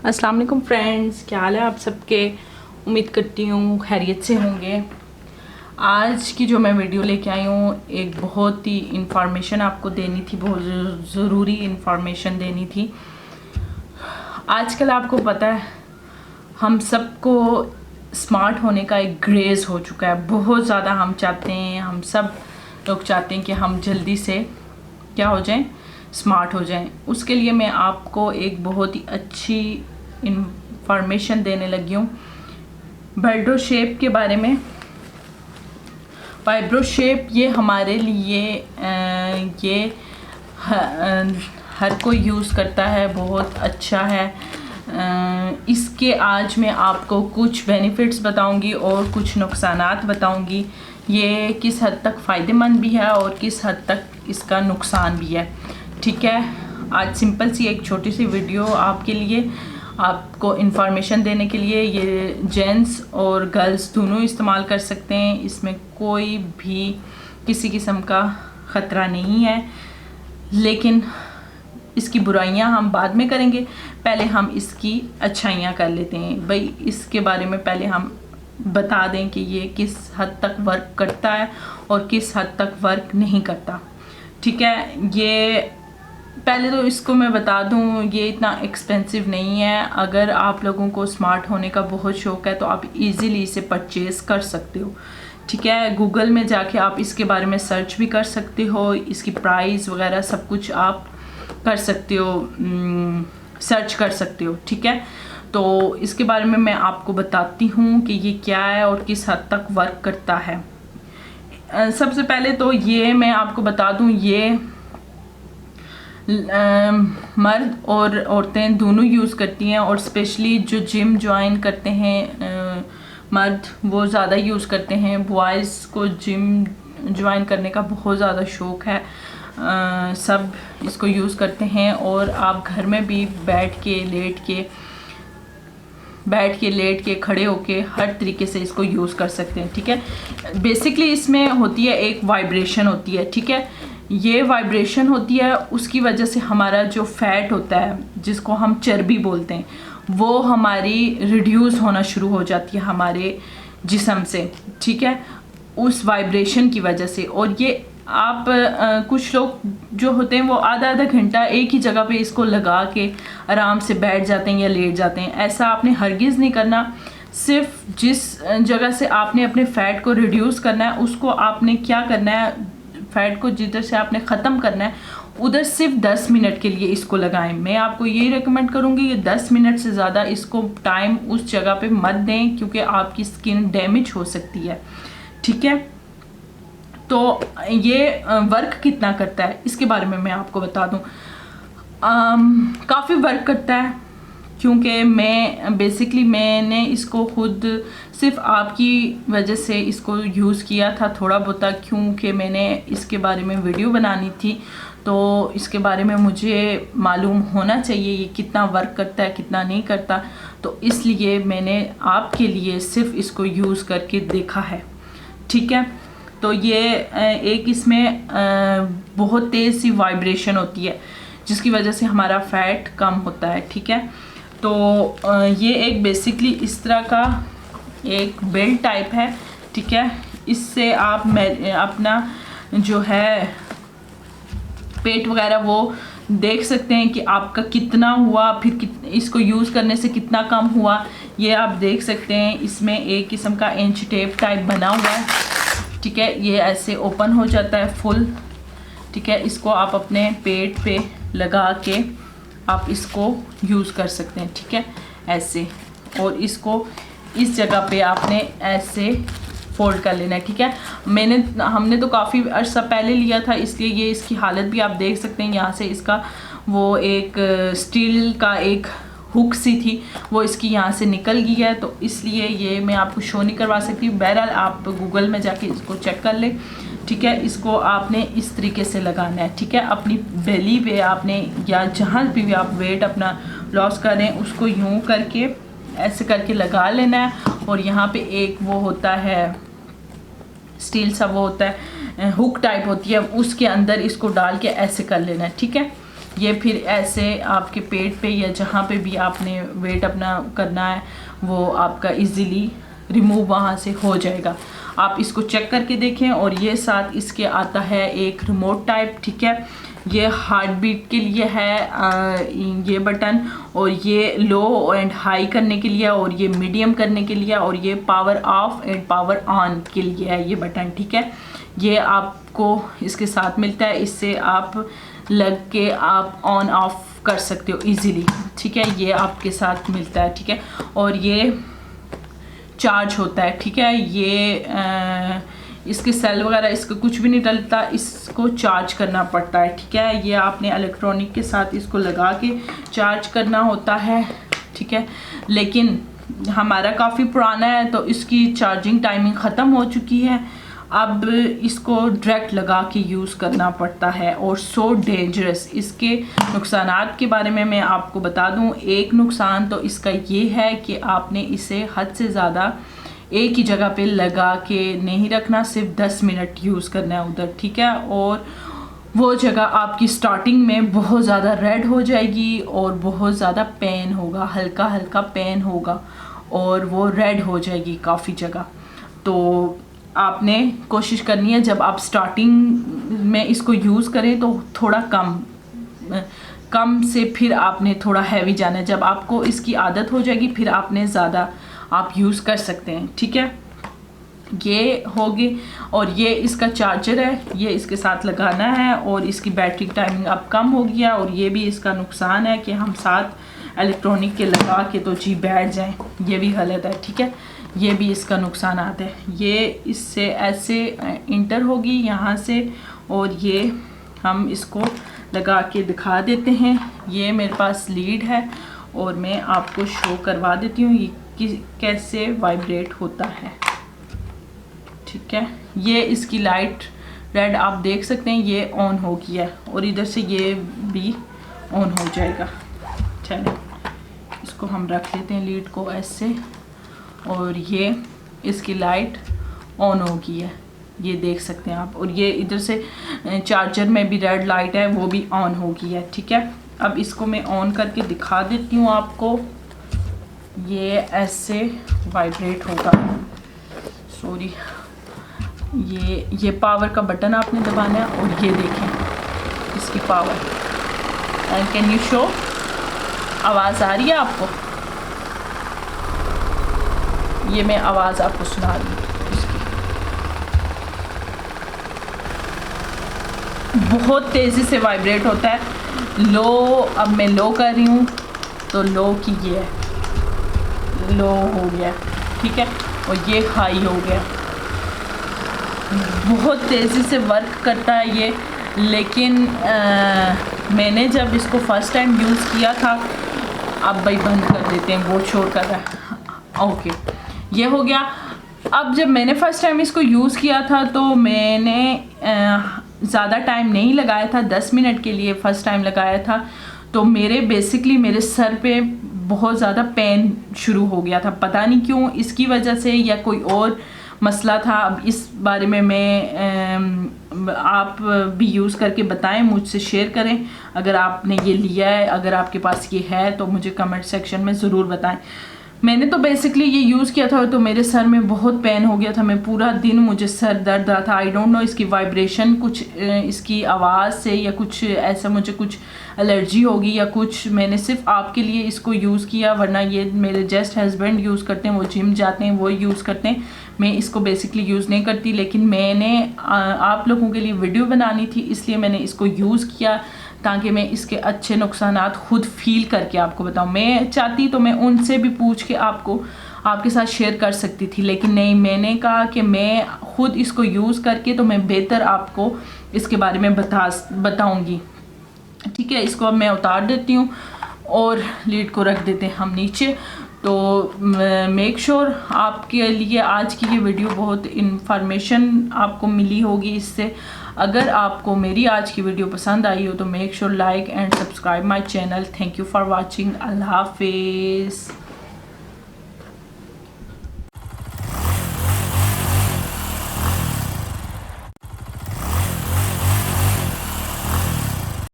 अस्सलाम वालेकुम फ्रेंड्स, क्या हाल है आप सबके। उम्मीद करती हूँ खैरियत से होंगे। आज की जो मैं वीडियो लेके आई हूँ एक बहुत ही इंफॉर्मेशन आपको देनी थी, बहुत ज़रूरी इंफॉर्मेशन देनी थी। आजकल आपको पता है हम सबको स्मार्ट होने का एक क्रेज़ हो चुका है, बहुत ज़्यादा। हम चाहते हैं, हम सब लोग चाहते हैं कि हम जल्दी से क्या हो जाएं, स्मार्ट हो जाएं। उसके लिए मैं आपको एक बहुत ही अच्छी इंफॉर्मेशन देने लगी हूँ बाइब्रो शेप के बारे में। बाइब्रो शेप ये हमारे लिए ये हर कोई यूज़ करता है, बहुत अच्छा है। इसके आज मैं आपको कुछ बेनिफिट्स बताऊंगी और कुछ नुकसानात बताऊंगी। ये किस हद तक फ़ायदेमंद भी है और किस हद तक इसका नुकसान भी है, ठीक है। आज सिंपल सी एक छोटी सी वीडियो आपके लिए, आपको इन्फॉर्मेशन देने के लिए। ये जेंट्स और गर्ल्स दोनों इस्तेमाल कर सकते हैं, इसमें कोई भी किसी किस्म का ख़तरा नहीं है। लेकिन इसकी बुराइयां हम बाद में करेंगे, पहले हम इसकी अच्छाइयां कर लेते हैं। भाई इसके बारे में पहले हम बता दें कि ये किस हद तक वर्क करता है और किस हद तक वर्क नहीं करता, ठीक है। ये पहले तो इसको मैं बता दूं, ये इतना एक्सपेंसिव नहीं है। अगर आप लोगों को स्मार्ट होने का बहुत शौक़ है तो आप इजीली इसे परचेज़ कर सकते हो, ठीक है। गूगल में जाके आप इसके बारे में सर्च भी कर सकते हो, इसकी प्राइस वगैरह सब कुछ आप कर सकते हो, सर्च कर सकते हो, ठीक है। तो इसके बारे में मैं आपको बताती हूँ कि ये क्या है और किस हद तक वर्क करता है। सबसे पहले तो ये मैं आपको बता दूँ, ये मर्द और औरतें दोनों यूज़ करती हैं, और स्पेशली जो जिम ज्वाइन करते हैं मर्द वो ज़्यादा यूज़ करते हैं। बॉयज़ को जिम ज्वाइन करने का बहुत ज़्यादा शौक़ है, सब इसको यूज़ करते हैं। और आप घर में भी बैठ के लेट के खड़े होके हर तरीके से इसको यूज़ कर सकते हैं, ठीक है। बेसिकली इसमें होती है एक वाइब्रेशन होती है, ठीक है। ये वाइब्रेशन होती है, उसकी वजह से हमारा जो फैट होता है जिसको हम चर्बी बोलते हैं वो हमारी रिड्यूस होना शुरू हो जाती है हमारे जिस्म से, ठीक है, उस वाइब्रेशन की वजह से। और ये आप कुछ लोग जो होते हैं वो आधा घंटा एक ही जगह पे इसको लगा के आराम से बैठ जाते हैं या लेट जाते हैं। ऐसा आपने हरगिज़ नहीं करना। सिर्फ जिस जगह से आपने अपने फ़ैट को रिड्यूस करना है उसको आपने क्या करना है, फ़ैट को जिधर से आपने ख़त्म करना है उधर सिर्फ 10 मिनट के लिए इसको लगाएं। मैं आपको यही रेकमेंड करूँगी कि 10 मिनट से ज़्यादा इसको टाइम उस जगह पे मत दें, क्योंकि आपकी स्किन डैमेज हो सकती है, ठीक है। तो ये वर्क कितना करता है इसके बारे में मैं आपको बता दूं। काफ़ी वर्क करता है, क्योंकि मैंने इसको खुद सिर्फ आपकी वजह से इसको यूज़ किया था थोड़ा बहुत, क्योंकि मैंने इसके बारे में वीडियो बनानी थी। तो इसके बारे में मुझे मालूम होना चाहिए ये कितना वर्क करता है कितना नहीं करता, तो इसलिए मैंने आपके लिए सिर्फ इसको यूज़ करके देखा है, ठीक है। तो ये एक इसमें बहुत तेज़ सी वाइब्रेशन होती है जिसकी वजह से हमारा फ़ैट कम होता है, ठीक है। तो ये एक बेसिकली इस तरह का एक बेल्ट टाइप है, ठीक है। इससे आप अपना जो है पेट वगैरह वो देख सकते हैं कि आपका कितना हुआ, फिर इसको यूज़ करने से कितना कम हुआ, ये आप देख सकते हैं। इसमें एक किस्म का इंच टेप टाइप बना हुआ है, ठीक है। ये ऐसे ओपन हो जाता है फुल, ठीक है। इसको आप अपने पेट पे लगा के आप इसको यूज़ कर सकते हैं, ठीक है, ऐसे। और इसको इस जगह पे आपने ऐसे फोल्ड कर लेना है, ठीक है। हमने तो काफ़ी अर्सा पहले लिया था, इसलिए ये इसकी हालत भी आप देख सकते हैं। यहाँ से इसका वो एक स्टील का एक हुक सी थी वो इसकी यहाँ से निकल गई है, तो इसलिए ये मैं आपको शो नहीं करवा सकती। बहरहाल आप गूगल में जाके इसको चेक कर लें, ठीक है। इसको आपने इस तरीके से लगाना है, ठीक है। अपनी बेली पे आपने या जहाँ भी आप वेट अपना लॉस करें उसको यूँ करके ऐसे करके लगा लेना है। और यहाँ पे एक वो होता है स्टील सा वो होता है हुक टाइप होती है, उसके अंदर इसको डाल के ऐसे कर लेना है, ठीक है। ये फिर ऐसे आपके पेट पे या जहाँ पे भी आपने वेट अपना करना है वो आपका इजीली रिमूव वहाँ से हो जाएगा। आप इसको चेक करके देखें। और ये साथ इसके आता है एक रिमोट टाइप, ठीक है। ये हार्ट बीट के लिए है ये बटन, और ये लो एंड हाई करने के लिए, और ये मीडियम करने के लिए, और ये power of and power on के लिए है ये बटन, ठीक है। ये आपको इसके साथ मिलता है, इससे आप लग के आप ऑन ऑफ कर सकते हो इजीली, ठीक है। ये आपके साथ मिलता है, ठीक है। और ये चार्ज होता है, ठीक है। ये इसके सेल वगैरह इसको कुछ भी नहीं डलता, इसको चार्ज करना पड़ता है, ठीक है। ये आपने इलेक्ट्रॉनिक के साथ इसको लगा के चार्ज करना होता है, ठीक है। लेकिन हमारा काफ़ी पुराना है तो इसकी चार्जिंग टाइमिंग ख़त्म हो चुकी है। अब इसको डायरेक्ट लगा के यूज़ करना पड़ता है, और सो डेंजरस। इसके नुकसानात के बारे में मैं आपको बता दूं। एक नुकसान तो इसका ये है कि आपने इसे हद से ज़्यादा एक ही जगह पे लगा के नहीं रखना, सिर्फ 10 मिनट यूज़ करना है उधर, ठीक है। और वो जगह आपकी स्टार्टिंग में बहुत ज़्यादा रेड हो जाएगी और बहुत ज़्यादा पेन होगा, हल्का हल्का पेन होगा, और वो रेड हो जाएगी काफ़ी जगह। तो आपने कोशिश करनी है जब आप स्टार्टिंग में इसको यूज़ करें तो थोड़ा कम से फिर आपने थोड़ा हैवी जाना है। जब आपको इसकी आदत हो जाएगी फिर आपने ज़्यादा आप यूज़ कर सकते हैं, ठीक है। ये होगी। और ये इसका चार्जर है, ये इसके साथ लगाना है, और इसकी बैटरी टाइमिंग अब कम हो गया। और ये भी इसका नुकसान है कि हम साथ इलेक्ट्रॉनिक के लगा के तो जी बैठ जाएं, ये भी गलत है, ठीक है। ये भी इसका नुकसान आता है। ये इससे ऐसे इंटर होगी यहाँ से, और ये हम इसको लगा के दिखा देते हैं। ये मेरे पास लीड है और मैं आपको शो करवा देती हूँ ये कैसे वाइब्रेट होता है, ठीक है। ये इसकी लाइट रेड आप देख सकते हैं, ये ऑन हो गया है, और इधर से ये भी ऑन हो जाएगा। चलिए इसको हम रख लेते हैं लीड को ऐसे, और ये इसकी लाइट ऑन हो गई है, ये देख सकते हैं आप। और ये इधर से चार्जर में भी रेड लाइट है, वो भी ऑन हो गई है, ठीक है। अब इसको मैं ऑन करके दिखा देती हूँ आपको। ये ऐसे वाइब्रेट होगा, सॉरी। ये पावर का बटन आपने दबाना है, और ये देखें इसकी power. And can you show, आवाज़ आ रही है आपको? ये मैं आवाज़ आपको सुना रही हूँ इसकी। बहुत तेज़ी से वाइब्रेट होता है। लो, अब मैं लो कर रही हूँ तो लो की ये है, लो हो गया, ठीक है। और ये हाई हो गया। बहुत तेज़ी से वर्क करता है ये। लेकिन मैंने जब इसको फ़र्स्ट टाइम यूज़ किया था, अब भाई बंद कर देते हैं, बहुत शोर कर रहा है। ओके, ये हो गया। अब जब मैंने फ़र्स्ट टाइम इसको यूज़ किया था तो मैंने ज़्यादा टाइम नहीं लगाया था, 10 मिनट के लिए फ़र्स्ट टाइम लगाया था। तो बेसिकली मेरे सर पे बहुत ज़्यादा पेन शुरू हो गया था, पता नहीं क्यों, इसकी वजह से या कोई और मसला था। अब इस बारे में मैं आप भी यूज़ करके बताएं, मुझसे शेयर करें। अगर आपने ये लिया है, अगर आपके पास ये है तो मुझे कमेंट सेक्शन में ज़रूर बताएं। मैंने तो बेसिकली ये यूज़ किया था तो मेरे सर में बहुत पेन हो गया था, मैं पूरा दिन मुझे सर दर्द रहा था। आई डोंट नो इसकी वाइब्रेशन कुछ इसकी आवाज़ से या कुछ ऐसा मुझे कुछ एलर्जी होगी या कुछ। मैंने सिर्फ आपके लिए इसको यूज़ किया, वरना ये मेरे जस्ट हस्बैंड यूज़ करते हैं, वो जिम जाते हैं, वो यूज़ करते हैं। मैं इसको बेसिकली यूज़ नहीं करती, लेकिन मैंने आप लोगों के लिए वीडियो बनानी थी इसलिए मैंने इसको यूज़ किया, ताकि मैं इसके अच्छे नुकसानात खुद फील करके आपको बताऊं। मैं चाहती तो मैं उनसे भी पूछ के आपके साथ शेयर कर सकती थी, लेकिन नहीं, मैंने कहा कि मैं खुद इसको यूज़ करके तो मैं बेहतर आपको इसके बारे में बताऊंगी, ठीक है। इसको अब मैं उतार देती हूँ और लीड को रख देते हैं हम नीचे। तो मेक श्योर आपके लिए आज की ये वीडियो बहुत इंफॉर्मेशन आपको मिली होगी इससे। अगर आपको मेरी आज की वीडियो पसंद आई हो तो make sure like and subscribe my channel. Thank you for watching. अल्लाह हाफिज़।